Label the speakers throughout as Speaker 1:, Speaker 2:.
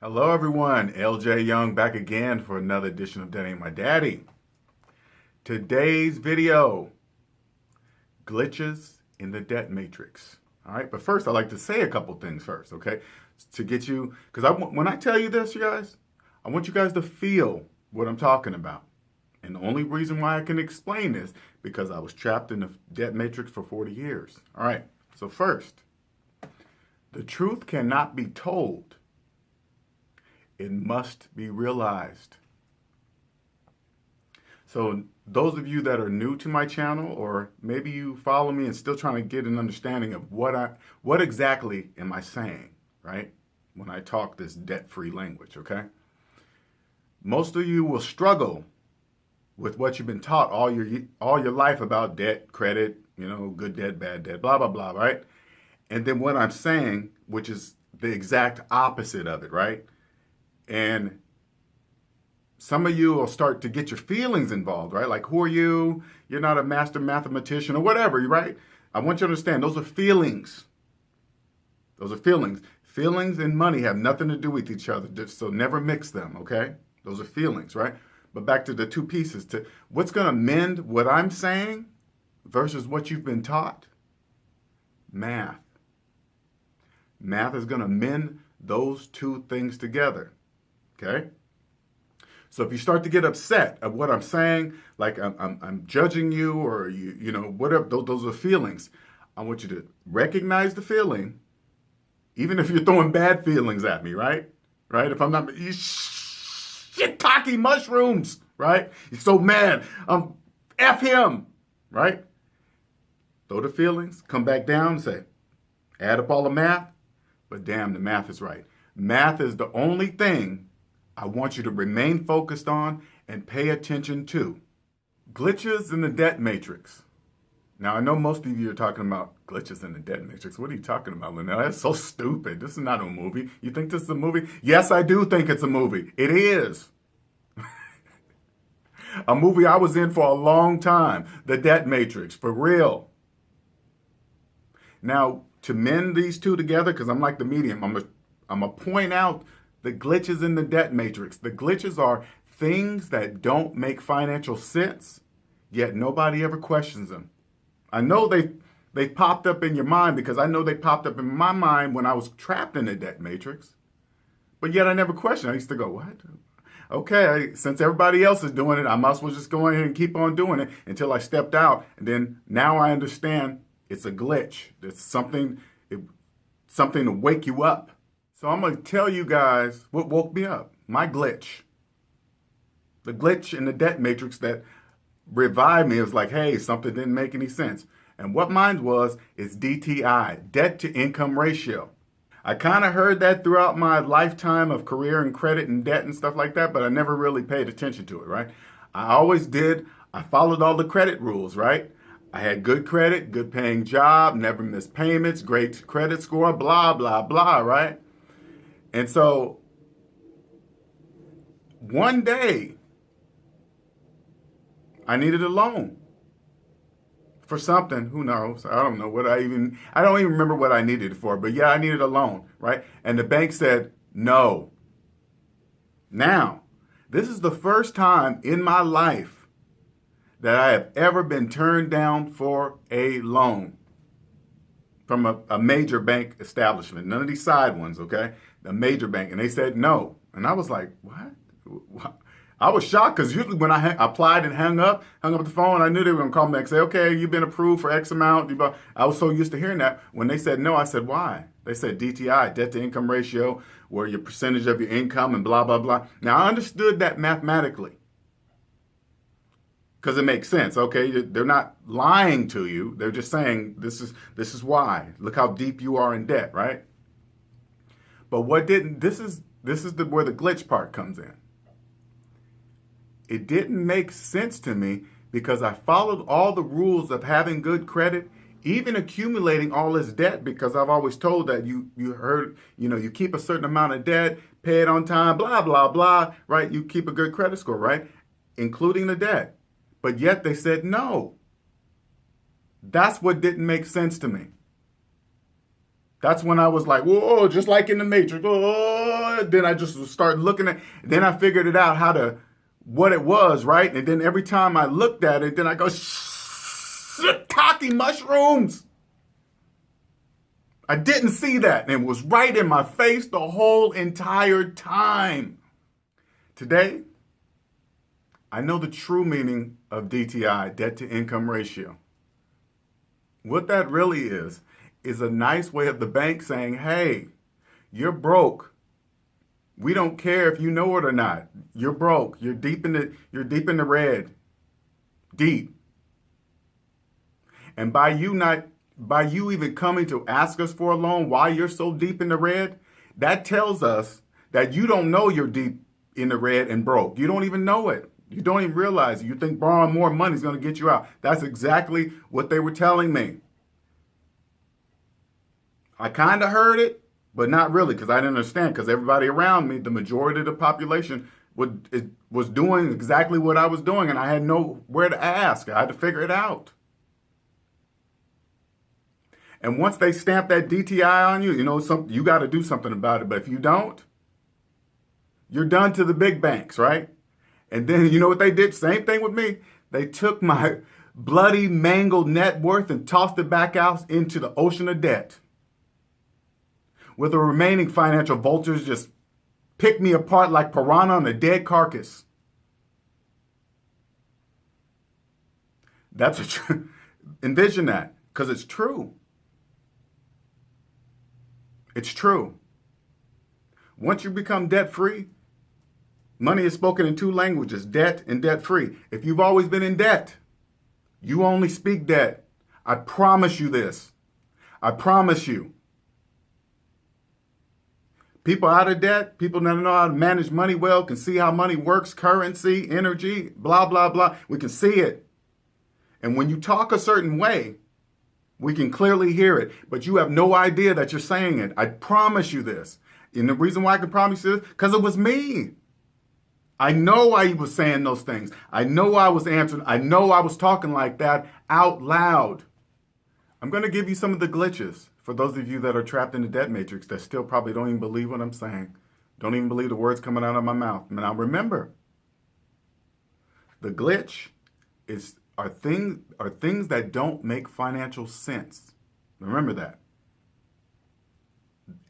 Speaker 1: Hello everyone, LJ Young back again for another edition of Debt Ain't My Daddy. Today's video, glitches in the debt matrix. All right, but first I'd like to say a couple things first, okay? To get you, because when I tell you this, you guys, I want you guys to feel what I'm talking about. And the only reason why I can explain this, because I was trapped in the debt matrix for 40 years. All right, so first, the truth cannot be told. It must be realized. So those of you that are new to my channel, or maybe you follow me and still trying to get an understanding of what exactly am I saying, right? When I talk this debt-free language, okay? Most of you will struggle with what you've been taught all your life about debt, credit, good debt, bad debt, blah, blah, blah, right? And then what I'm saying, which is the exact opposite of it, right? And some of you will start to get your feelings involved, right? Like, who are you? You're not a master mathematician or whatever, right? I want you to understand, those are feelings. Those are feelings. Feelings and money have nothing to do with each other, so never mix them, okay? Those are feelings, right? But back to the two pieces. To what's going to mend what I'm saying versus what you've been taught? Math. Math is going to mend those two things together. Okay? So if you start to get upset at what I'm saying, like I'm judging you, or whatever, those are feelings. I want you to recognize the feeling, even if you're throwing bad feelings at me, right? Right? If I'm not, you shiitake mushrooms, right? You're so mad. F him, right? Throw the feelings, come back down and say, add up all the math, but damn, the math is right. Math is the only thing I want you to remain focused on and pay attention to. Glitches in the debt matrix. Now, I know most of you are talking about glitches in the debt matrix. What are you talking about, Lynette? That's so stupid. This is not a movie. You think this is a movie? Yes, I do think it's a movie. It is. A movie I was in for a long time. The Debt Matrix, for real. Now, to mend these two together, because I'm like the medium, I'm going to point out the glitches in the debt matrix. The glitches are things that don't make financial sense, yet nobody ever questions them. I know they popped up in your mind, because I know they popped up in my mind when I was trapped in the debt matrix, but yet I never questioned. I used to go, what? Okay, since everybody else is doing it, I might as well just go ahead and keep on doing it until I stepped out. And then now I understand it's a glitch. It's something to wake you up. So I'm going to tell you guys what woke me up. My glitch. The glitch in the debt matrix that revived me. It was like, hey, something didn't make any sense. And what mine was is DTI, debt to income ratio. I kind of heard that throughout my lifetime of career and credit and debt and stuff like that, but I never really paid attention to it, right? I always did. I followed all the credit rules, right? I had good credit, good paying job, never missed payments, great credit score, blah, blah, blah, right? And so one day I needed a loan for something. Who knows? I don't know I don't even remember what I needed it for, but yeah, I needed a loan, right? And the bank said no. Now, this is the first time in my life that I have ever been turned down for a loan from a major bank establishment. None of these side ones, okay? A major bank. And they said no. And I was like, what? I was shocked, because usually when I applied and hung up the phone, I knew they were going to call me back and say, okay, you've been approved for X amount. I was so used to hearing that. When they said no, I said, why? They said DTI, debt to income ratio, where your percentage of your income and blah, blah, blah. Now, I understood that mathematically, because it makes sense. Okay, they're not lying to you. They're just saying this is why. Look how deep you are in debt, right? But what didn't? This is where the glitch part comes in. It didn't make sense to me, because I followed all the rules of having good credit, even accumulating all this debt, because I've always told that you heard, you keep a certain amount of debt, pay it on time, blah, blah, blah, right? You keep a good credit score, right? Including the debt. But yet they said no. That's what didn't make sense to me. That's when I was like, whoa, just like in the Matrix. Oh, Then I just start looking at, then I figured it out what it was, right? And then every time I looked at it, then I go, shiitake mushrooms. I didn't see that, and it was right in my face the whole entire time. Today, I know the true meaning of DTI, debt to income ratio. What that really is a nice way of the bank saying, hey, you're broke. We don't care if you know it or not. You're broke. You're deep in the red. Deep. And by you even coming to ask us for a loan while you're so deep in the red, that tells us that you don't know you're deep in the red and broke. You don't even know it. You don't even realize it. You think borrowing more money is going to get you out. That's exactly what they were telling me. I kind of heard it, but not really, because I didn't understand, because everybody around me, the majority of the population, was doing exactly what I was doing, and I had nowhere to ask. I had to figure it out. And once they stamp that DTI on you, you got to do something about it. But if you don't, you're done to the big banks, right? And then you know what they did? Same thing with me. They took my bloody, mangled net worth and tossed it back out into the ocean of debt. With the remaining financial vultures just pick me apart like piranha on a dead carcass. Envision that, because it's true. It's true. Once you become debt-free, money is spoken in two languages, debt and debt-free. If you've always been in debt, you only speak debt. I promise you this. I promise you. People out of debt, people that know how to manage money well, can see how money works, currency, energy, blah, blah, blah. We can see it. And when you talk a certain way, we can clearly hear it, but you have no idea that you're saying it. I promise you this. And the reason why I can promise you this, because it was me. I know I was saying those things. I know I was answering. I know I was talking like that out loud. I'm going to give you some of the glitches for those of you that are trapped in the debt matrix that still probably don't even believe what I'm saying. Don't even believe the words coming out of my mouth. Now remember, the glitch are things that don't make financial sense. Remember that.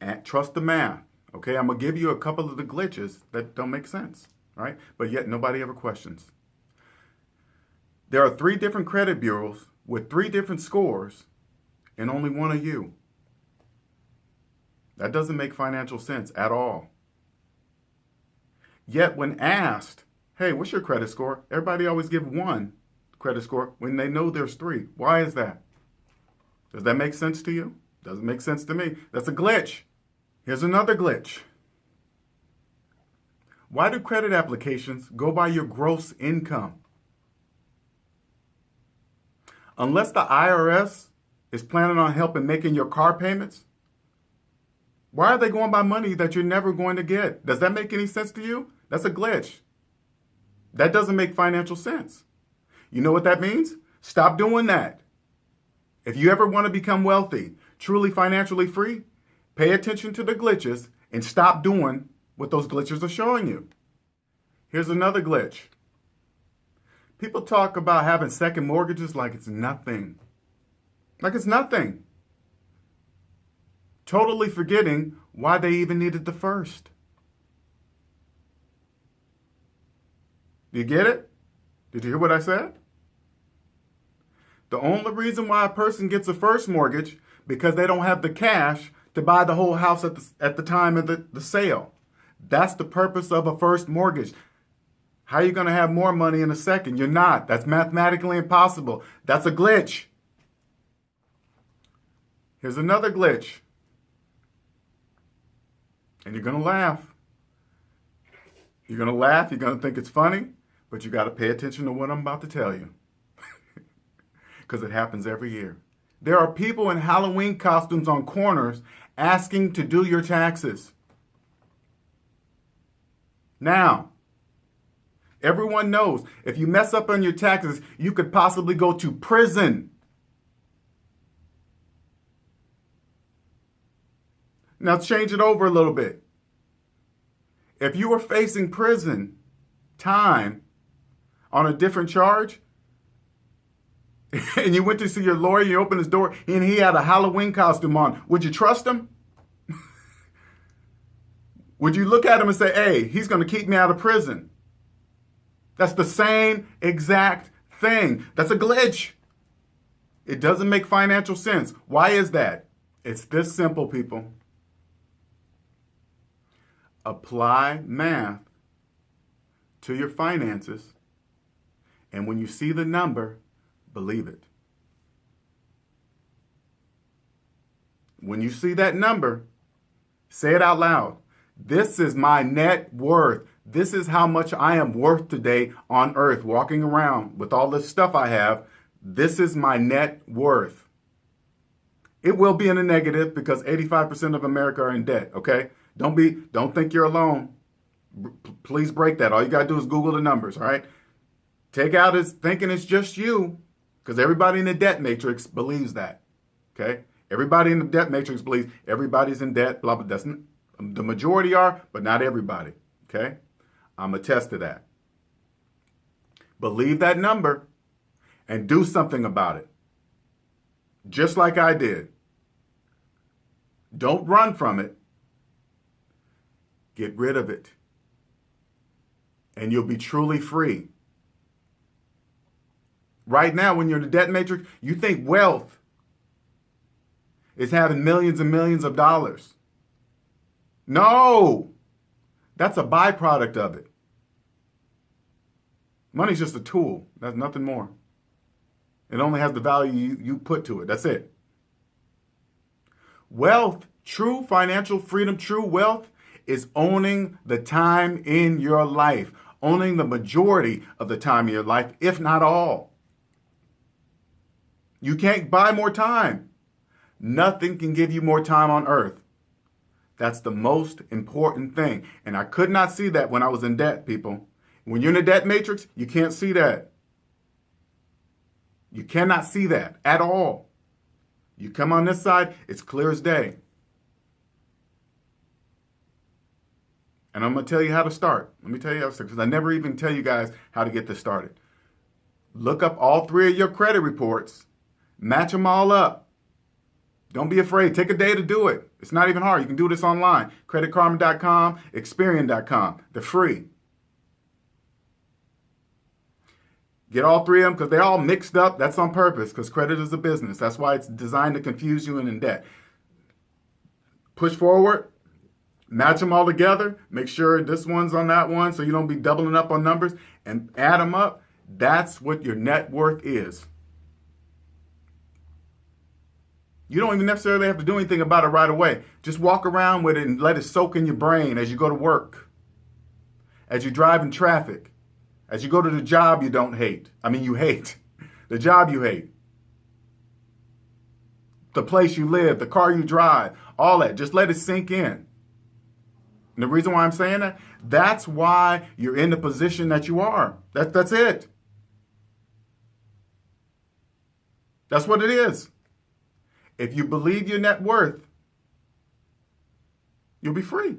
Speaker 1: And trust the math. Okay, I'm going to give you a couple of the glitches that don't make sense, right? But yet nobody ever questions. There are 3 different credit bureaus with 3 different scores and only one of you. That doesn't make financial sense at all. Yet when asked, hey, what's your credit score? Everybody always give 1 credit score when they know there's 3. Why is that? Does that make sense to you? Doesn't make sense to me. That's a glitch. Here's another glitch. Why do credit applications go by your gross income? Unless the IRS is planning on helping making your car payments, why are they going by money that you're never going to get? Does that make any sense to you? That's a glitch. That doesn't make financial sense. You know what that means? Stop doing that. If you ever want to become wealthy, truly financially free, pay attention to the glitches and stop doing what those glitches are showing you. Here's another glitch. People talk about having second mortgages like it's nothing. Like it's nothing. Totally forgetting why they even needed the first. Do you get it? Did you hear what I said? The only reason why a person gets a first mortgage because they don't have the cash to buy the whole house at the time of the sale. That's the purpose of a first mortgage. How are you going to have more money in a second? You're not. That's mathematically impossible. That's a glitch. Here's another glitch. And you're going to laugh. You're going to laugh. You're going to think it's funny. But you got to pay attention to what I'm about to tell you. Because it happens every year. There are people in Halloween costumes on corners asking to do your taxes. Now, everyone knows if you mess up on your taxes, you could possibly go to prison. Now change it over a little bit. If you were facing prison time on a different charge, and you went to see your lawyer, you opened his door, and he had a Halloween costume on, would you trust him? Would you look at him and say, hey, he's going to keep me out of prison? That's the same exact thing. That's a glitch. It doesn't make financial sense. Why is that? It's this simple, people. Apply math to your finances, and when you see the number, believe it. When you see that number, say it out loud. This is my net worth. This is how much I am worth today on earth, walking around with all this stuff I have. This is my net worth. It will be in the negative because 85% of America are in debt, okay? Don't think you're alone. Please break that. All you got to do is Google the numbers, all right? Take out his thinking it's just you, because everybody in the debt matrix believes that, okay? Everybody in the debt matrix believes everybody's in debt, blah, blah. The majority are, but not everybody, okay? I'm attest to that. Believe that number and do something about it, just like I did. Don't run from it. Get rid of it, and you'll be truly free. Right now, when you're in the debt matrix, you think wealth is having millions and millions of dollars. No, that's a byproduct of it. Money's just a tool. That's nothing more. It only has the value you put to it. That's it. Wealth, true financial freedom, true wealth is owning the time in your life, owning the majority of the time in your life, if not all. You can't buy more time. Nothing can give you more time on earth. That's the most important thing. And I could not see that when I was in debt, people. When you're in a debt matrix, you can't see that. You cannot see that at all. You come on this side, it's clear as day. And I'm going to tell you how to start. Let me tell you how to start, because I never even tell you guys how to get this started. Look up all 3 of your credit reports. Match them all up. Don't be afraid. Take a day to do it. It's not even hard. You can do this online. CreditKarma.com, Experian.com. They're free. Get all 3 of them because they're all mixed up. That's on purpose because credit is a business. That's why it's designed to confuse you and in debt. Push forward. Match them all together. Make sure this one's on that one so you don't be doubling up on numbers. And add them up. That's what your net worth is. You don't even necessarily have to do anything about it right away. Just walk around with it and let it soak in your brain as you go to work, as you drive in traffic, as you go to the job you don't hate. You hate. The job you hate. The place you live, the car you drive, all that. Just let it sink in. And the reason why I'm saying that, that's why you're in the position that you are. That's it. That's what it is. If you believe your net worth, you'll be free.